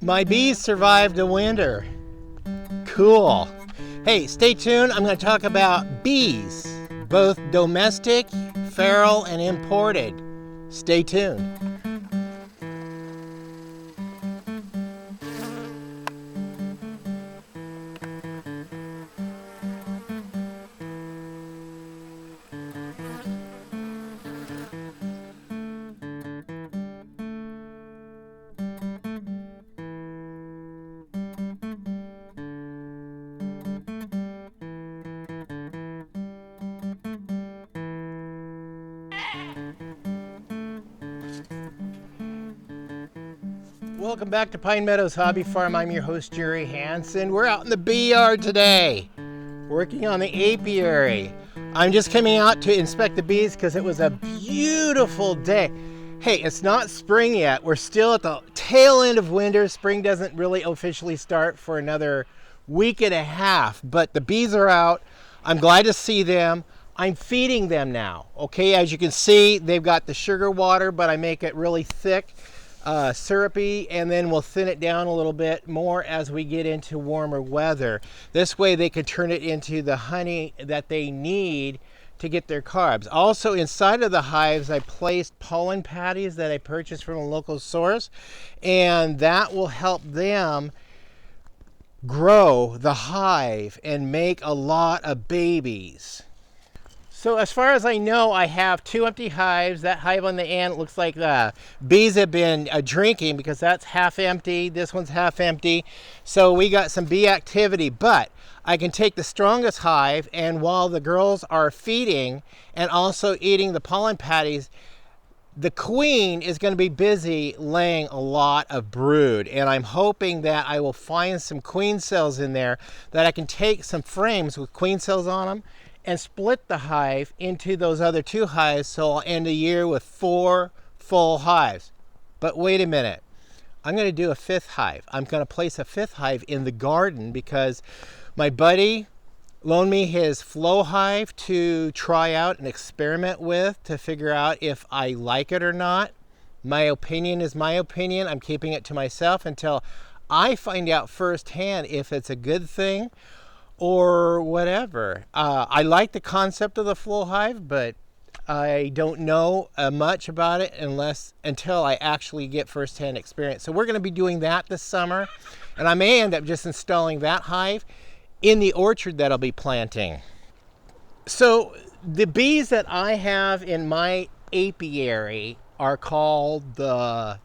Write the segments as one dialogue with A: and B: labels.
A: My bees survived the winter. Cool. Hey, stay tuned. I'm going to talk about bees, both domestic, feral, and imported. Stay tuned. Welcome back to Pine Meadows Hobby Farm. I'm your host, Jerry Hansen. We're out in the bee yard today, working on the apiary. I'm just coming out to inspect the bees because it was a beautiful day. Hey, it's not spring yet. We're still at the tail end of winter. Spring doesn't really officially start for another week and a half, but the bees are out. I'm glad to see them. I'm feeding them now. Okay, as you can see, they've got the sugar water, but I make it really thick. Syrupy, and then we'll thin it down a little bit more as we get into warmer weather. This way they can turn it into the honey that they need to get their carbs. Also inside of the hives I placed pollen patties that I purchased from a local source, and that will help them grow the hive and make a lot of babies. So as far as I know, I have 2 empty hives. That hive on the end looks like the bees have been drinking because that's half empty. This one's half empty. So we got some bee activity, but I can take the strongest hive, and while the girls are feeding and also eating the pollen patties, the queen is going to be busy laying a lot of brood, and I'm hoping that I will find some queen cells in there that I can take some frames with queen cells on them and split the hive into those other 2 hives, so I'll end the year with 4 full hives. But wait a minute, I'm going to do a 5th hive. I'm going to place a 5th hive in the garden because my buddy loaned me his flow hive to try out and experiment with to figure out if I like it or not. My opinion is my opinion. I'm keeping it to myself until I find out firsthand if it's a good thing or whatever. I like the concept of the flow hive, but I don't know much about it until I actually get firsthand experience. So we're going to be doing that this summer, and I may end up just installing that hive in the orchard that I'll be planting. So the bees that I have in my apiary are called the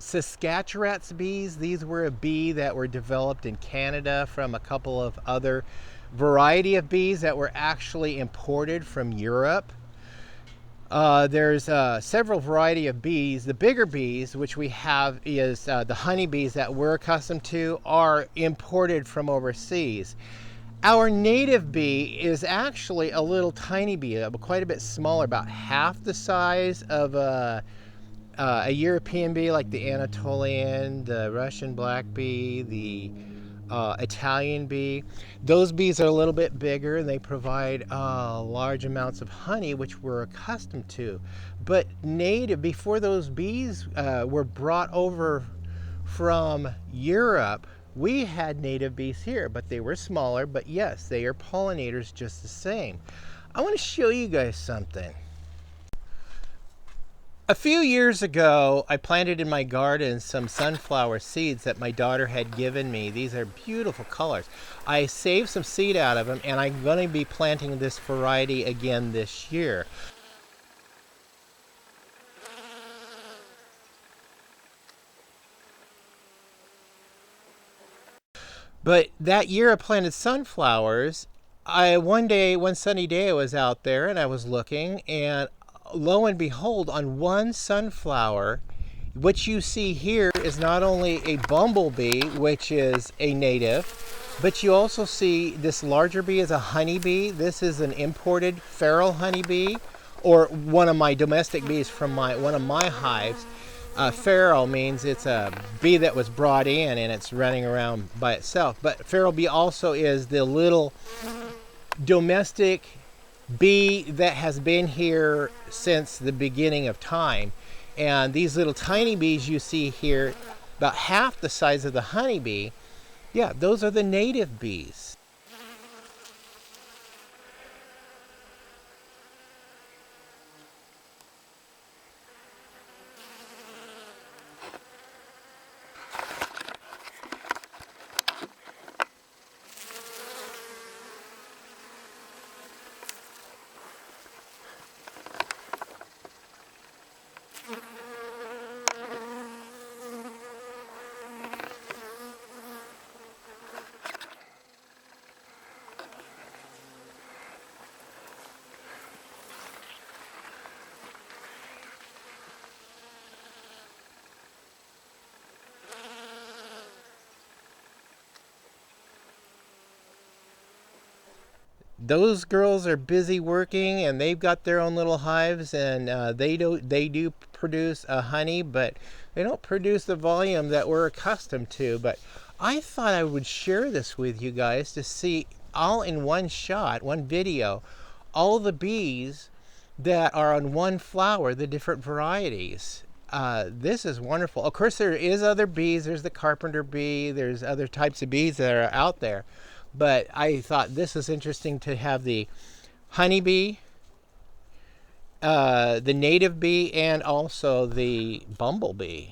A: Saskatchewan bees. These were a bee that were developed in Canada from a couple of other variety of bees that were actually imported from Europe. There's several variety of bees. The bigger bees, which we have, is the honeybees that we're accustomed to, are imported from overseas. Our native bee is actually a little tiny bee, quite a bit smaller, about half the size of a European bee like the Anatolian, the Russian black bee, the Italian bee. Those bees are a little bit bigger and they provide large amounts of honey, which we're accustomed to. But native, before those bees were brought over from Europe, we had native bees here, but they were smaller. But yes, they are pollinators just the same. I want to show you guys something. A few years ago, I planted in my garden some sunflower seeds that my daughter had given me. These are beautiful colors. I saved some seed out of them, and I'm going to be planting this variety again this year. But that year I planted sunflowers. One sunny day I was out there and I was looking, and lo and behold, on one sunflower, what you see here is not only a bumblebee, which is a native, but you also see this larger bee is a honeybee. This is an imported Ferrel honeybee, or one of my domestic bees from one of my hives. Ferrel means it's a bee that was brought in and it's running around by itself. But Ferrel bee also is the little domestic bee that has been here since the beginning of time. And these little tiny bees you see here about half the size of the honeybee. Yeah, those are the native bees. Those girls are busy working, and they've got their own little hives, and they do produce honey, but they don't produce the volume that we're accustomed to. But I thought I would share this with you guys to see all in one shot, one video, all the bees that are on one flower, the different varieties. This is wonderful. Of course, there is other bees. There's the carpenter bee. There's other types of bees that are out there. But I thought this is interesting to have the honeybee, the native bee, and also the bumblebee.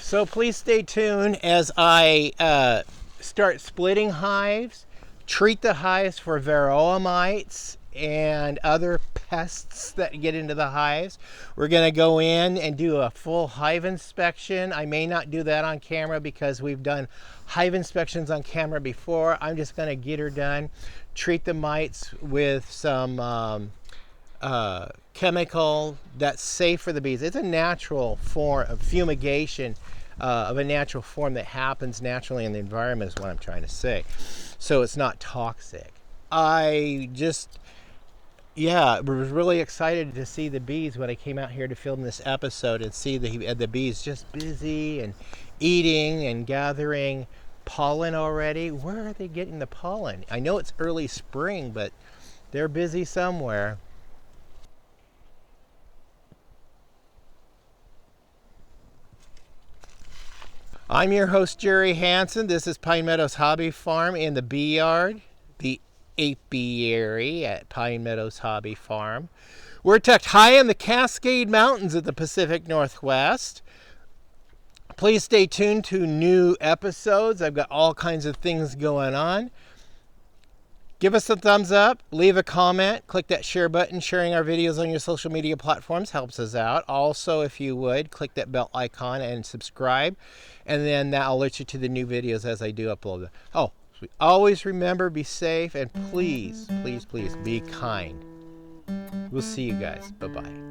A: So please stay tuned as I start splitting hives, treat the hives for varroa mites and other pests that get into the hives. We're going to go in and do a full hive inspection. I may not do that on camera because we've done hive inspections on camera before. I'm just going to get her done, treat the mites with some chemical that's safe for the bees. It's a natural form of fumigation, of a natural form that happens naturally in the environment is what I'm trying to say. So it's not toxic. I just, yeah, was really excited to see the bees when I came out here to film this episode and see the bees just busy and eating and gathering pollen already. Where are they getting the pollen? I know it's early spring, but they're busy somewhere. I'm your host, Jerry Hansen. This is Pine Meadows Hobby Farm in the bee yard, the apiary at Pine Meadows Hobby Farm. We're tucked high in the Cascade Mountains of the Pacific Northwest. Please stay tuned to new episodes. I've got all kinds of things going on. Give us a thumbs up, leave a comment, click that share button. Sharing our videos on your social media platforms helps us out. Also, if you would, click that bell icon and subscribe, and then that'll alert you to the new videos as I do upload them. Oh, always remember, be safe, and please, please, please be kind. We'll see you guys. Bye-bye.